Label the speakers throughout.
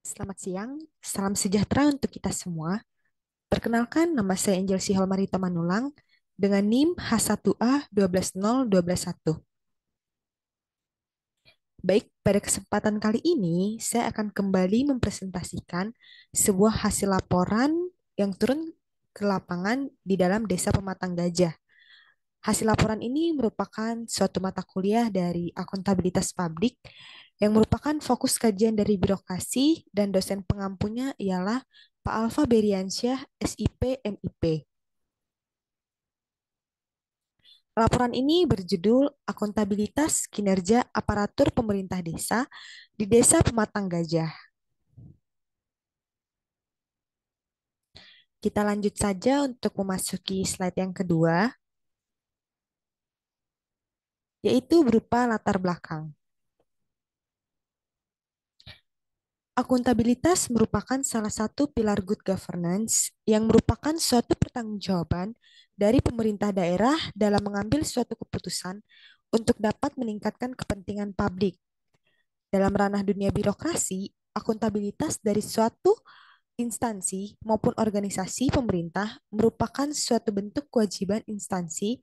Speaker 1: Selamat siang, salam sejahtera untuk kita semua. Perkenalkan, nama saya Angel Siholmarita Manulang dengan NIM H1A 120121. Baik, pada kesempatan kali ini saya akan kembali mempresentasikan sebuah hasil laporan yang turun ke lapangan di dalam Desa Pematang Gajah. Hasil laporan ini merupakan suatu mata kuliah dari akuntabilitas publik yang merupakan fokus kajian dari birokrasi dan dosen pengampunya ialah Pak Alfa Beriansyah, SIP, MIP. Laporan ini berjudul Akuntabilitas Kinerja Aparatur Pemerintah Desa di Desa Pematang Gajah. Kita lanjut saja untuk memasuki slide yang kedua, yaitu berupa latar belakang. Akuntabilitas merupakan salah satu pilar good governance yang merupakan suatu pertanggungjawaban dari pemerintah daerah dalam mengambil suatu keputusan untuk dapat meningkatkan kepentingan publik. Dalam ranah dunia birokrasi, akuntabilitas dari suatu instansi maupun organisasi pemerintah merupakan suatu bentuk kewajiban instansi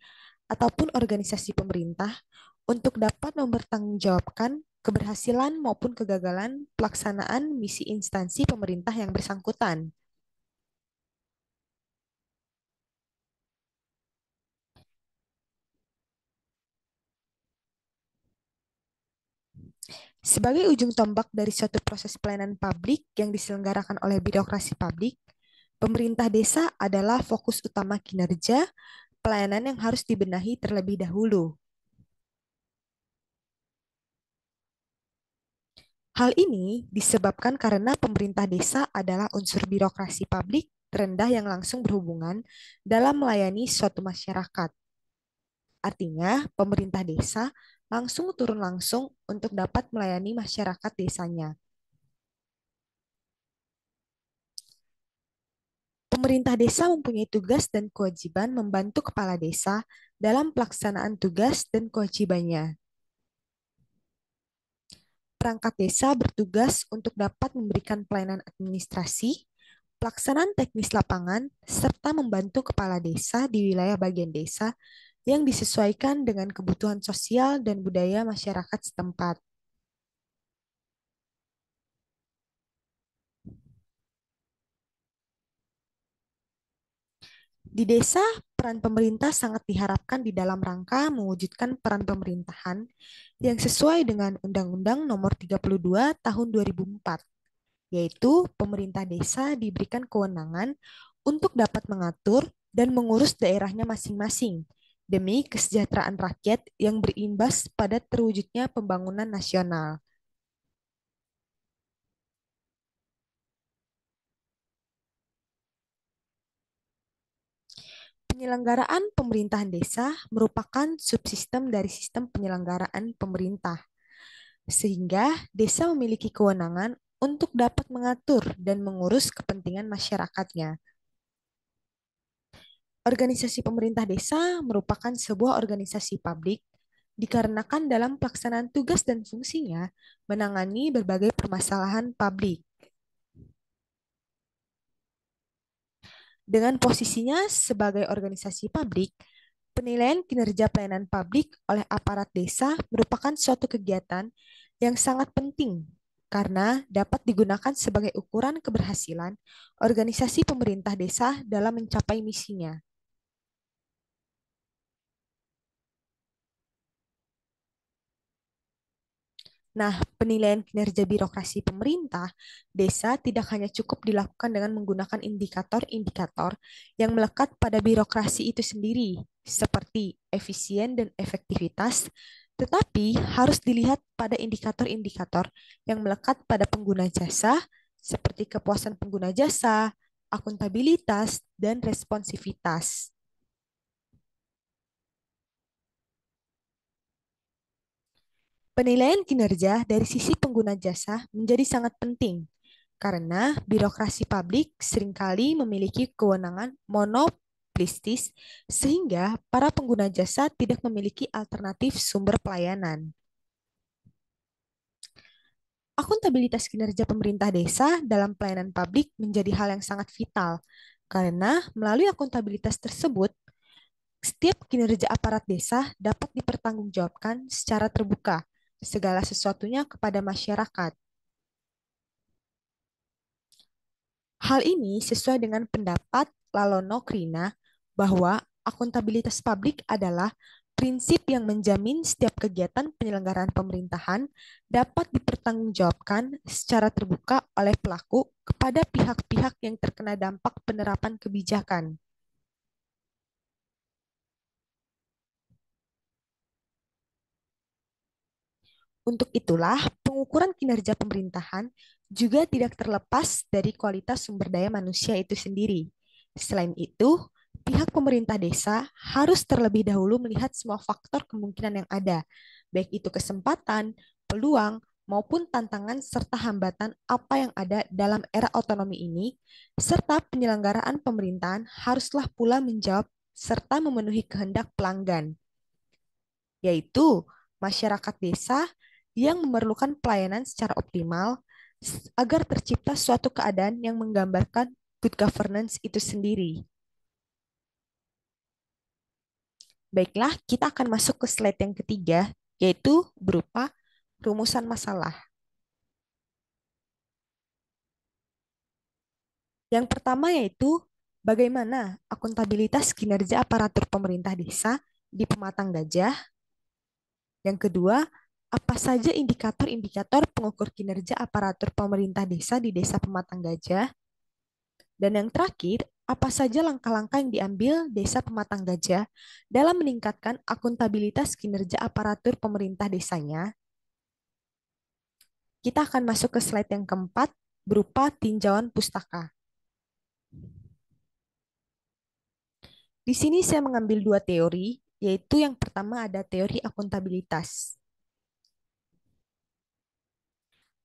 Speaker 1: ataupun organisasi pemerintah untuk dapat mempertanggungjawabkan keberhasilan maupun kegagalan pelaksanaan misi instansi pemerintah yang bersangkutan. Sebagai ujung tombak dari suatu proses pelayanan publik yang diselenggarakan oleh birokrasi publik, pemerintah desa adalah fokus utama kinerja pelayanan yang harus dibenahi terlebih dahulu. Hal ini disebabkan karena pemerintah desa adalah unsur birokrasi publik terendah yang langsung berhubungan dalam melayani suatu masyarakat. Artinya, pemerintah desa langsung turun langsung untuk dapat melayani masyarakat desanya. Pemerintah desa mempunyai tugas dan kewajiban membantu kepala desa dalam pelaksanaan tugas dan kewajibannya. Perangkat desa bertugas untuk dapat memberikan pelayanan administrasi, pelaksanaan teknis lapangan, serta membantu kepala desa di wilayah bagian desa yang disesuaikan dengan kebutuhan sosial dan budaya masyarakat setempat. Di desa, peran pemerintah sangat diharapkan di dalam rangka mewujudkan peran pemerintahan yang sesuai dengan Undang-Undang Nomor 32 Tahun 2004, yaitu pemerintah desa diberikan kewenangan untuk dapat mengatur dan mengurus daerahnya masing-masing demi kesejahteraan rakyat yang berimbas pada terwujudnya pembangunan nasional. Penyelenggaraan pemerintahan desa merupakan subsistem dari sistem penyelenggaraan pemerintah, sehingga desa memiliki kewenangan untuk dapat mengatur dan mengurus kepentingan masyarakatnya. Organisasi pemerintah desa merupakan sebuah organisasi publik dikarenakan dalam pelaksanaan tugas dan fungsinya menangani berbagai permasalahan publik. Dengan posisinya sebagai organisasi publik, penilaian kinerja pelayanan publik oleh aparat desa merupakan suatu kegiatan yang sangat penting karena dapat digunakan sebagai ukuran keberhasilan organisasi pemerintah desa dalam mencapai misinya. Nah, penilaian kinerja birokrasi pemerintah desa tidak hanya cukup dilakukan dengan menggunakan indikator-indikator yang melekat pada birokrasi itu sendiri, seperti efisien dan efektivitas, tetapi harus dilihat pada indikator-indikator yang melekat pada pengguna jasa, seperti kepuasan pengguna jasa, akuntabilitas, dan responsivitas. Penilaian kinerja dari sisi pengguna jasa menjadi sangat penting karena birokrasi publik seringkali memiliki kewenangan monopolistis sehingga para pengguna jasa tidak memiliki alternatif sumber pelayanan. Akuntabilitas kinerja pemerintah desa dalam pelayanan publik menjadi hal yang sangat vital, karena melalui akuntabilitas tersebut, setiap kinerja aparat desa dapat dipertanggungjawabkan secara terbuka, segala sesuatunya kepada masyarakat. Hal ini sesuai dengan pendapat Lalono Krina bahwa akuntabilitas publik adalah prinsip yang menjamin setiap kegiatan penyelenggaraan pemerintahan dapat dipertanggungjawabkan secara terbuka oleh pelaku kepada pihak-pihak yang terkena dampak penerapan kebijakan. Untuk itulah, pengukuran kinerja pemerintahan juga tidak terlepas dari kualitas sumber daya manusia itu sendiri. Selain itu, pihak pemerintah desa harus terlebih dahulu melihat semua faktor kemungkinan yang ada, baik itu kesempatan, peluang, maupun tantangan serta hambatan apa yang ada dalam era otonomi ini, serta penyelenggaraan pemerintahan haruslah pula menjawab serta memenuhi kehendak pelanggan, yaitu masyarakat desa yang memerlukan pelayanan secara optimal agar tercipta suatu keadaan yang menggambarkan good governance itu sendiri. Baiklah, kita akan masuk ke slide yang ketiga, yaitu berupa rumusan masalah. Yang pertama yaitu bagaimana akuntabilitas kinerja aparatur pemerintah desa di Pematang Gajah. Yang kedua, apa saja indikator-indikator pengukur kinerja aparatur pemerintah desa di Desa Pematang Gajah? Dan yang terakhir, apa saja langkah-langkah yang diambil Desa Pematang Gajah dalam meningkatkan akuntabilitas kinerja aparatur pemerintah desanya? Kita akan masuk ke slide yang keempat, berupa tinjauan pustaka. Di sini saya mengambil dua teori, yaitu yang pertama ada teori akuntabilitas.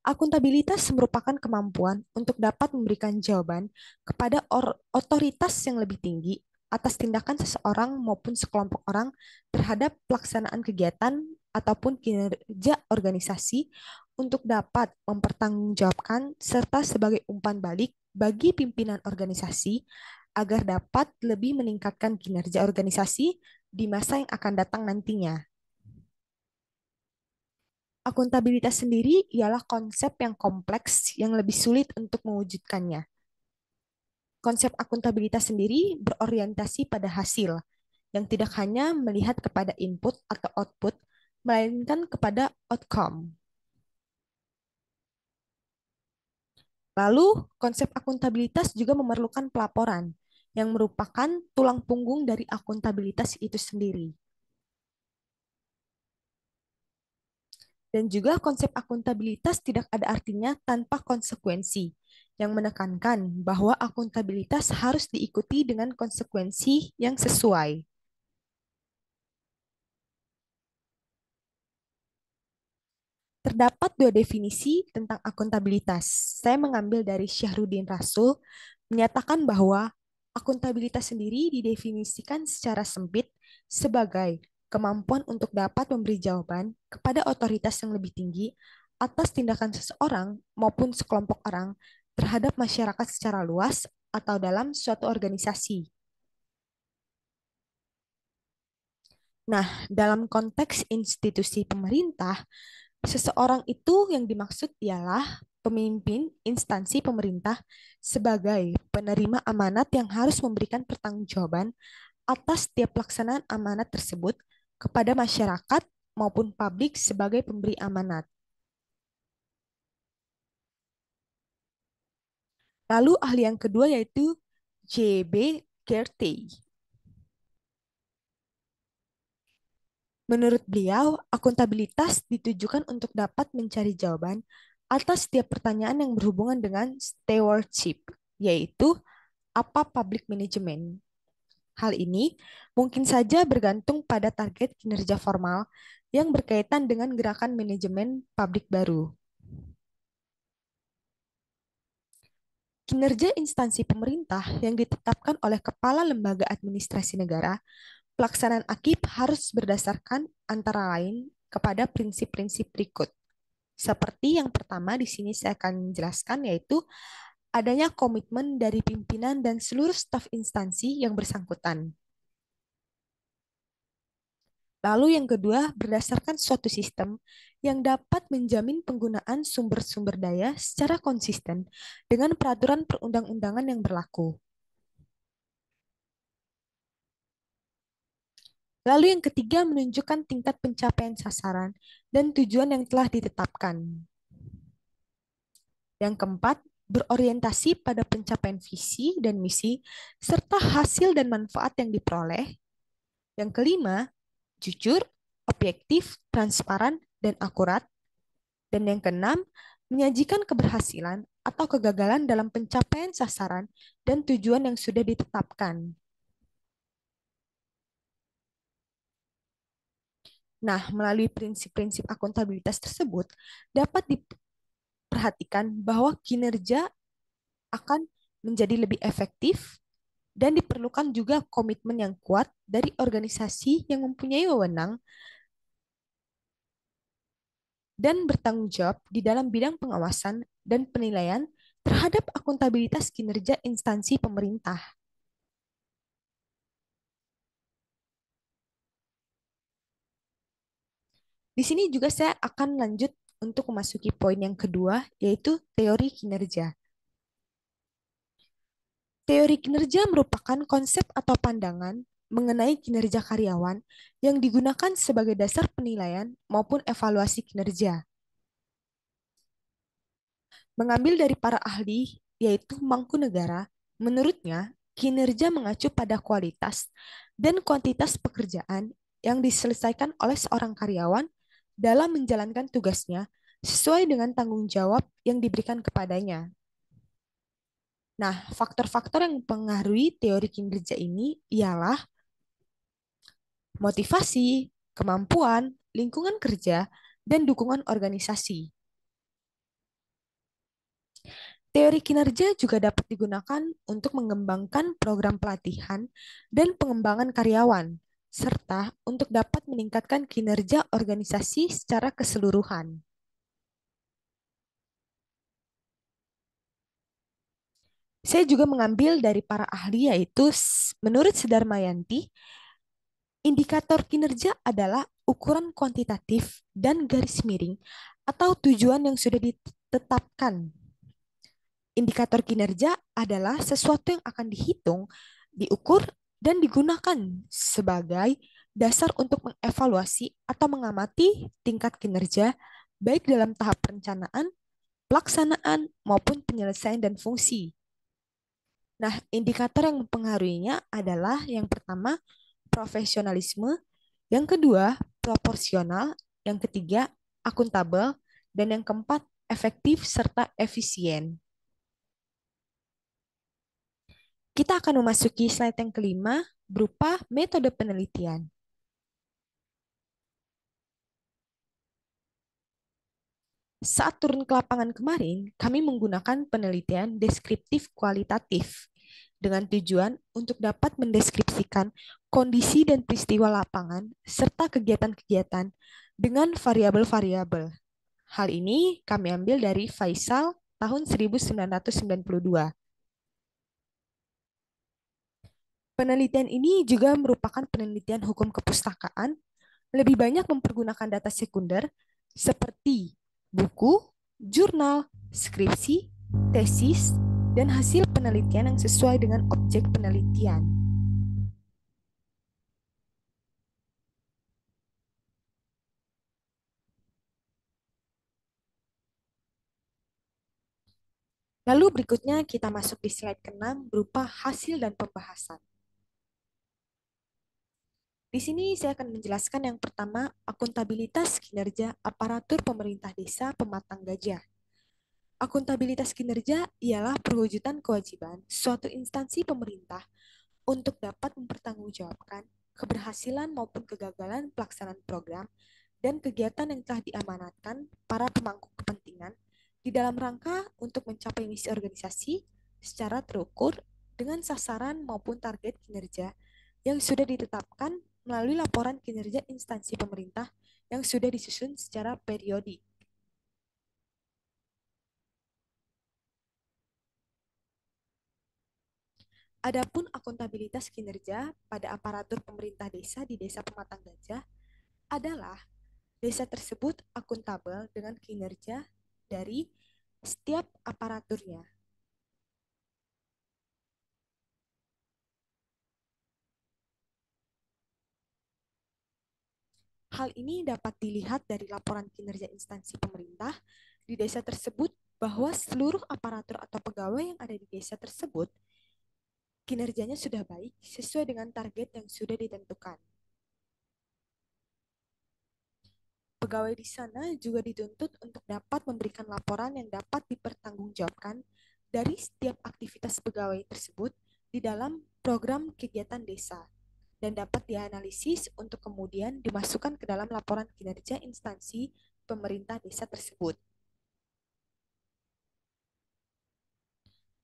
Speaker 1: Akuntabilitas merupakan kemampuan untuk dapat memberikan jawaban kepada otoritas yang lebih tinggi atas tindakan seseorang maupun sekelompok orang terhadap pelaksanaan kegiatan ataupun kinerja organisasi untuk dapat mempertanggungjawabkan serta sebagai umpan balik bagi pimpinan organisasi agar dapat lebih meningkatkan kinerja organisasi di masa yang akan datang nantinya. Akuntabilitas sendiri ialah konsep yang kompleks yang lebih sulit untuk mewujudkannya. Konsep akuntabilitas sendiri berorientasi pada hasil, yang tidak hanya melihat kepada input atau output, melainkan kepada outcome. Lalu, konsep akuntabilitas juga memerlukan pelaporan, yang merupakan tulang punggung dari akuntabilitas itu sendiri. Dan juga konsep akuntabilitas tidak ada artinya tanpa konsekuensi, yang menekankan bahwa akuntabilitas harus diikuti dengan konsekuensi yang sesuai. Terdapat dua definisi tentang akuntabilitas. Saya mengambil dari Syahruddin Rasul, menyatakan bahwa akuntabilitas sendiri didefinisikan secara sempit sebagai kemampuan untuk dapat memberi jawaban kepada otoritas yang lebih tinggi atas tindakan seseorang maupun sekelompok orang terhadap masyarakat secara luas atau dalam suatu organisasi. Nah, dalam konteks institusi pemerintah, seseorang itu yang dimaksud ialah pemimpin instansi pemerintah sebagai penerima amanat yang harus memberikan pertanggungjawaban atas setiap pelaksanaan amanat tersebut kepada masyarakat maupun publik sebagai pemberi amanat. Lalu ahli yang kedua yaitu J.B. Gertey. Menurut beliau, akuntabilitas ditujukan untuk dapat mencari jawaban atas setiap pertanyaan yang berhubungan dengan stewardship, yaitu apa public management. Hal ini mungkin saja bergantung pada target kinerja formal yang berkaitan dengan gerakan manajemen publik baru. Kinerja instansi pemerintah yang ditetapkan oleh Kepala Lembaga Administrasi Negara, pelaksanaan AKIP harus berdasarkan antara lain kepada prinsip-prinsip berikut. Seperti yang pertama di sini saya akan jelaskan yaitu adanya komitmen dari pimpinan dan seluruh staf instansi yang bersangkutan. Lalu yang kedua, berdasarkan suatu sistem yang dapat menjamin penggunaan sumber-sumber daya secara konsisten dengan peraturan perundang-undangan yang berlaku. Lalu yang ketiga, menunjukkan tingkat pencapaian sasaran dan tujuan yang telah ditetapkan. Yang keempat, berorientasi pada pencapaian visi dan misi serta hasil dan manfaat yang diperoleh. Yang kelima, jujur, objektif, transparan, dan akurat. Dan yang keenam, menyajikan keberhasilan atau kegagalan dalam pencapaian sasaran dan tujuan yang sudah ditetapkan. Nah, melalui prinsip-prinsip akuntabilitas tersebut, dapat diperhatikan bahwa kinerja akan menjadi lebih efektif dan diperlukan juga komitmen yang kuat dari organisasi yang mempunyai wewenang dan bertanggung jawab di dalam bidang pengawasan dan penilaian terhadap akuntabilitas kinerja instansi pemerintah. Di sini juga saya akan lanjut untuk memasuki poin yang kedua, yaitu teori kinerja. Teori kinerja merupakan konsep atau pandangan mengenai kinerja karyawan yang digunakan sebagai dasar penilaian maupun evaluasi kinerja. Mengambil dari para ahli, yaitu Mangkunegara, menurutnya kinerja mengacu pada kualitas dan kuantitas pekerjaan yang diselesaikan oleh seorang karyawan dalam menjalankan tugasnya sesuai dengan tanggung jawab yang diberikan kepadanya. Nah, faktor-faktor yang mempengaruhi teori kinerja ini ialah motivasi, kemampuan, lingkungan kerja, dan dukungan organisasi. Teori kinerja juga dapat digunakan untuk mengembangkan program pelatihan dan pengembangan karyawan, serta untuk dapat meningkatkan kinerja organisasi secara keseluruhan. Saya juga mengambil dari para ahli yaitu menurut Sudarmayanti, indikator kinerja adalah ukuran kuantitatif dan garis miring atau tujuan yang sudah ditetapkan. Indikator kinerja adalah sesuatu yang akan dihitung, diukur, dan digunakan sebagai dasar untuk mengevaluasi atau mengamati tingkat kinerja, baik dalam tahap perencanaan, pelaksanaan, maupun penyelesaian dan fungsi. Nah, indikator yang mempengaruhinya adalah yang pertama, profesionalisme, yang kedua, proporsional, yang ketiga, akuntabel, dan yang keempat, efektif serta efisien. Kita akan memasuki slide yang kelima berupa metode penelitian. Saat turun ke lapangan kemarin, kami menggunakan penelitian deskriptif kualitatif dengan tujuan untuk dapat mendeskripsikan kondisi dan peristiwa lapangan serta kegiatan-kegiatan dengan variabel-variabel. Hal ini kami ambil dari Faisal tahun 1992. Penelitian ini juga merupakan penelitian hukum kepustakaan, lebih banyak mempergunakan data sekunder seperti buku, jurnal, skripsi, tesis, dan hasil penelitian yang sesuai dengan objek penelitian. Lalu berikutnya kita masuk di slide ke-6 berupa hasil dan pembahasan. Di sini saya akan menjelaskan yang pertama, akuntabilitas kinerja aparatur pemerintah desa Pematang Gajah. Akuntabilitas kinerja ialah perwujudan kewajiban suatu instansi pemerintah untuk dapat mempertanggungjawabkan keberhasilan maupun kegagalan pelaksanaan program dan kegiatan yang telah diamanatkan para pemangku kepentingan di dalam rangka untuk mencapai misi organisasi secara terukur dengan sasaran maupun target kinerja yang sudah ditetapkan melalui laporan kinerja instansi pemerintah yang sudah disusun secara periodik. Adapun akuntabilitas kinerja pada aparatur pemerintah desa di Desa Pematang Gajah adalah desa tersebut akuntabel dengan kinerja dari setiap aparaturnya. Hal ini dapat dilihat dari laporan kinerja instansi pemerintah di desa tersebut bahwa seluruh aparatur atau pegawai yang ada di desa tersebut kinerjanya sudah baik sesuai dengan target yang sudah ditentukan. Pegawai di sana juga dituntut untuk dapat memberikan laporan yang dapat dipertanggungjawabkan dari setiap aktivitas pegawai tersebut di dalam program kegiatan desa dan dapat dianalisis untuk kemudian dimasukkan ke dalam laporan kinerja instansi pemerintah desa tersebut.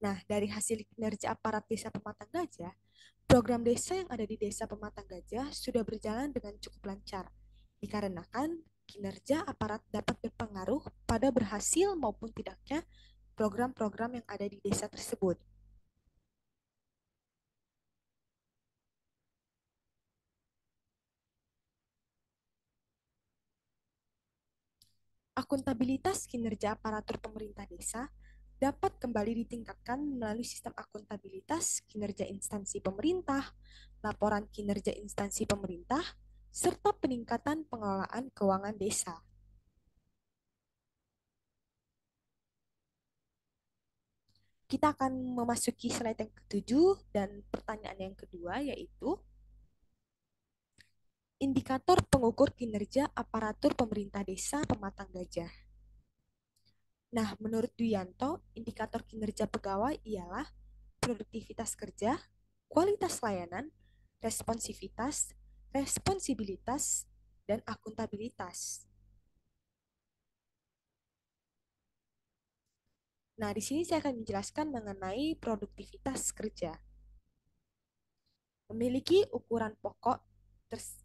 Speaker 1: Nah, dari hasil kinerja aparat desa Pematang Gajah, program desa yang ada di desa Pematang Gajah sudah berjalan dengan cukup lancar, dikarenakan kinerja aparat dapat berpengaruh pada berhasil maupun tidaknya program-program yang ada di desa tersebut. Akuntabilitas kinerja aparatur pemerintah desa dapat kembali ditingkatkan melalui sistem akuntabilitas kinerja instansi pemerintah, laporan kinerja instansi pemerintah, serta peningkatan pengelolaan keuangan desa. Kita akan memasuki slide yang ketujuh dan pertanyaan yang kedua yaitu indikator pengukur kinerja aparatur pemerintah desa Pematang Gajah. Nah, menurut Duyanto, indikator kinerja pegawai ialah produktivitas kerja, kualitas layanan, responsivitas, responsibilitas, dan akuntabilitas. Nah, di sini saya akan menjelaskan mengenai produktivitas kerja. Memiliki ukuran pokok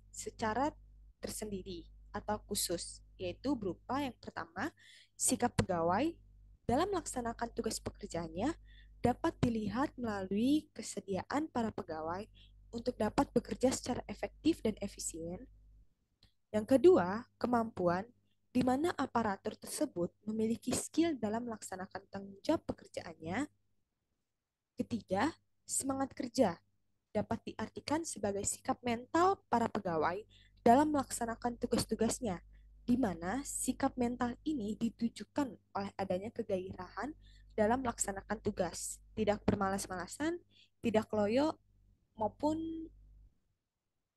Speaker 1: secara tersendiri atau khusus, yaitu berupa yang pertama, sikap pegawai dalam melaksanakan tugas pekerjaannya dapat dilihat melalui kesediaan para pegawai untuk dapat bekerja secara efektif dan efisien. Yang kedua, kemampuan di mana aparatur tersebut memiliki skill dalam melaksanakan tanggung jawab pekerjaannya. Ketiga, semangat kerja dapat diartikan sebagai sikap mental para pegawai dalam melaksanakan tugas-tugasnya, di mana sikap mental ini ditujukan oleh adanya kegairahan dalam melaksanakan tugas, tidak bermalas-malasan, tidak loyo, maupun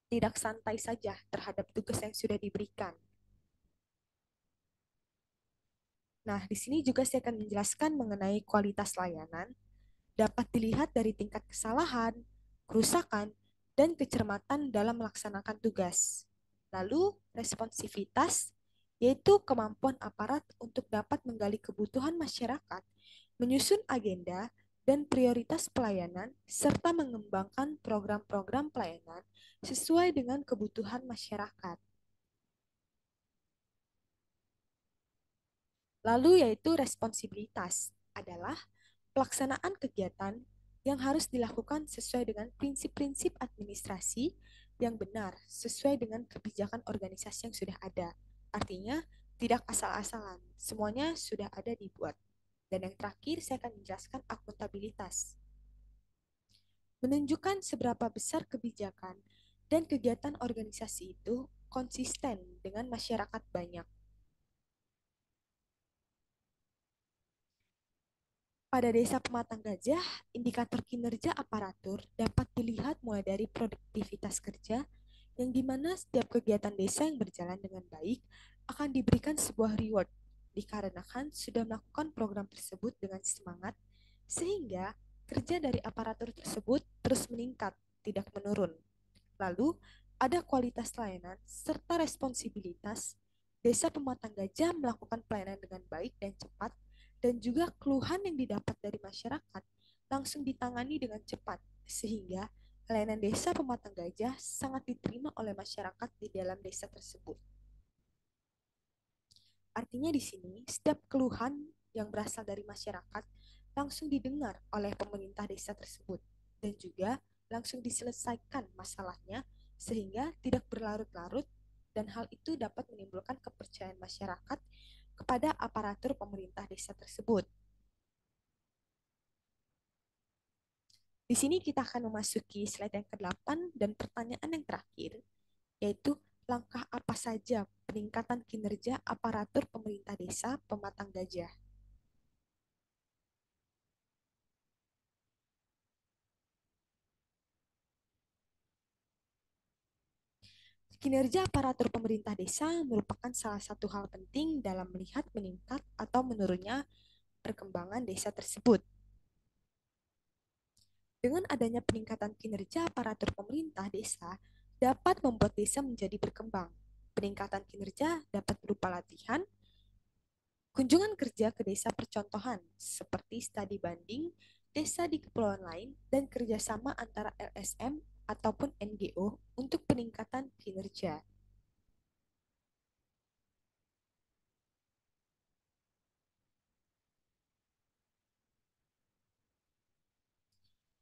Speaker 1: tidak santai saja terhadap tugas yang sudah diberikan. Nah, di sini juga saya akan menjelaskan mengenai kualitas layanan dapat dilihat dari tingkat kesalahan, kerusakan, dan kecermatan dalam melaksanakan tugas. Lalu, responsivitas yaitu kemampuan aparat untuk dapat menggali kebutuhan masyarakat, menyusun agenda dan prioritas pelayanan, serta mengembangkan program-program pelayanan sesuai dengan kebutuhan masyarakat. Lalu yaitu responsibilitas adalah pelaksanaan kegiatan yang harus dilakukan sesuai dengan prinsip-prinsip administrasi yang benar, sesuai dengan kebijakan organisasi yang sudah ada. Artinya, tidak asal-asalan, semuanya sudah ada dibuat. Dan yang terakhir, saya akan menjelaskan akuntabilitas. Menunjukkan seberapa besar kebijakan dan kegiatan organisasi itu konsisten dengan masyarakat banyak. Pada Desa Pematang Gajah, indikator kinerja aparatur dapat dilihat mulai dari produktivitas kerja, yang dimana setiap kegiatan desa yang berjalan dengan baik akan diberikan sebuah reward, dikarenakan sudah melakukan program tersebut dengan semangat, sehingga kerja dari aparatur tersebut terus meningkat, tidak menurun. Lalu, ada kualitas layanan serta responsibilitas. Desa Pematang Gajah melakukan pelayanan dengan baik dan cepat, dan juga keluhan yang didapat dari masyarakat langsung ditangani dengan cepat, sehingga pelayanan desa Pematang Gajah sangat diterima oleh masyarakat di dalam desa tersebut. Artinya di sini, setiap keluhan yang berasal dari masyarakat langsung didengar oleh pemerintah desa tersebut. dan juga langsung diselesaikan masalahnya sehingga tidak berlarut-larut dan hal itu dapat menimbulkan kepercayaan masyarakat kepada aparatur pemerintah desa tersebut. Di sini kita akan memasuki slide yang ke-8 dan pertanyaan yang terakhir, yaitu langkah apa saja peningkatan kinerja aparatur pemerintah desa Pematang Gajah. Kinerja aparatur pemerintah desa merupakan salah satu hal penting dalam melihat meningkat atau menurunnya perkembangan desa tersebut. Dengan adanya peningkatan kinerja aparatur pemerintah desa dapat membuat desa menjadi berkembang. Peningkatan kinerja dapat berupa latihan, kunjungan kerja ke desa percontohan, seperti studi banding desa di kepulauan lain dan kerjasama antara LSM ataupun NGO untuk peningkatan kinerja.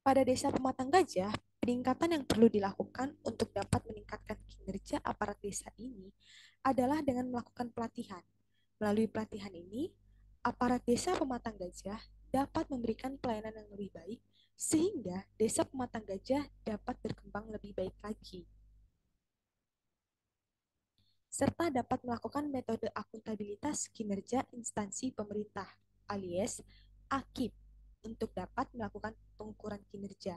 Speaker 1: Pada desa Pematang Gajah, peningkatan yang perlu dilakukan untuk dapat meningkatkan kinerja aparat desa ini adalah dengan melakukan pelatihan. Melalui pelatihan ini, aparat desa Pematang Gajah dapat memberikan pelayanan yang lebih baik sehingga desa Pematang Gajah dapat berkembang lebih baik lagi, serta dapat melakukan metode akuntabilitas kinerja instansi pemerintah alias AKIP untuk dapat melakukan pengukuran kinerja,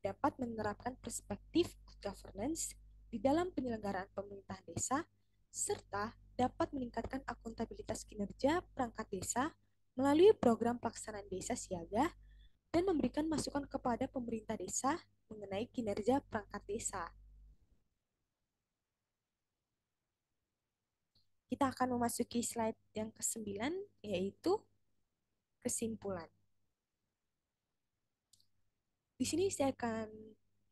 Speaker 1: dapat menerapkan perspektif good governance di dalam penyelenggaraan pemerintah desa, serta dapat meningkatkan akuntabilitas kinerja perangkat desa melalui program pelaksanaan desa siaga dan memberikan masukan kepada pemerintah desa mengenai kinerja perangkat desa. Kita akan memasuki slide yang ke-9, yaitu kesimpulan. Di sini saya akan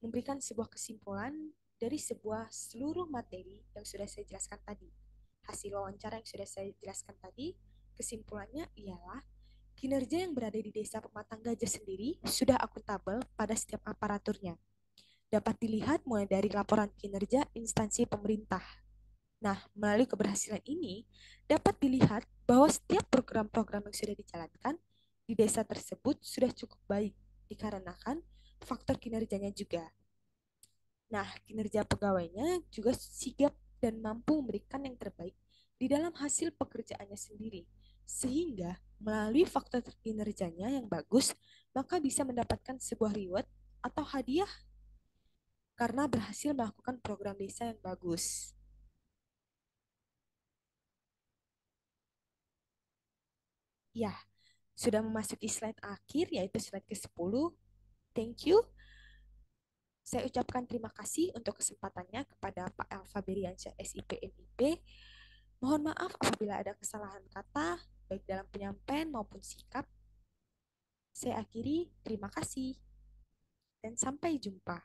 Speaker 1: memberikan sebuah kesimpulan dari sebuah seluruh materi yang sudah saya jelaskan tadi. Hasil wawancara yang sudah saya jelaskan tadi, kesimpulannya ialah kinerja yang berada di desa Pematang Gajah sendiri sudah akuntabel pada setiap aparaturnya. Dapat dilihat mulai dari laporan kinerja instansi pemerintah. Nah, melalui keberhasilan ini, dapat dilihat bahwa setiap program-program yang sudah dijalankan di desa tersebut sudah cukup baik, dikarenakan faktor kinerjanya juga. Nah, kinerja pegawainya juga sigap dan mampu memberikan yang terbaik di dalam hasil pekerjaannya sendiri. Sehingga melalui faktor kinerjanya yang bagus, maka bisa mendapatkan sebuah reward atau hadiah karena berhasil melakukan program desa yang bagus. Ya, sudah memasuki slide akhir, yaitu slide ke-10. Thank you. Saya ucapkan terima kasih untuk kesempatannya kepada Pak Elva Beriansyah, SIP MIP. Mohon maaf apabila ada kesalahan kata, baik dalam penyampaian maupun sikap. Saya akhiri, terima kasih, dan sampai jumpa.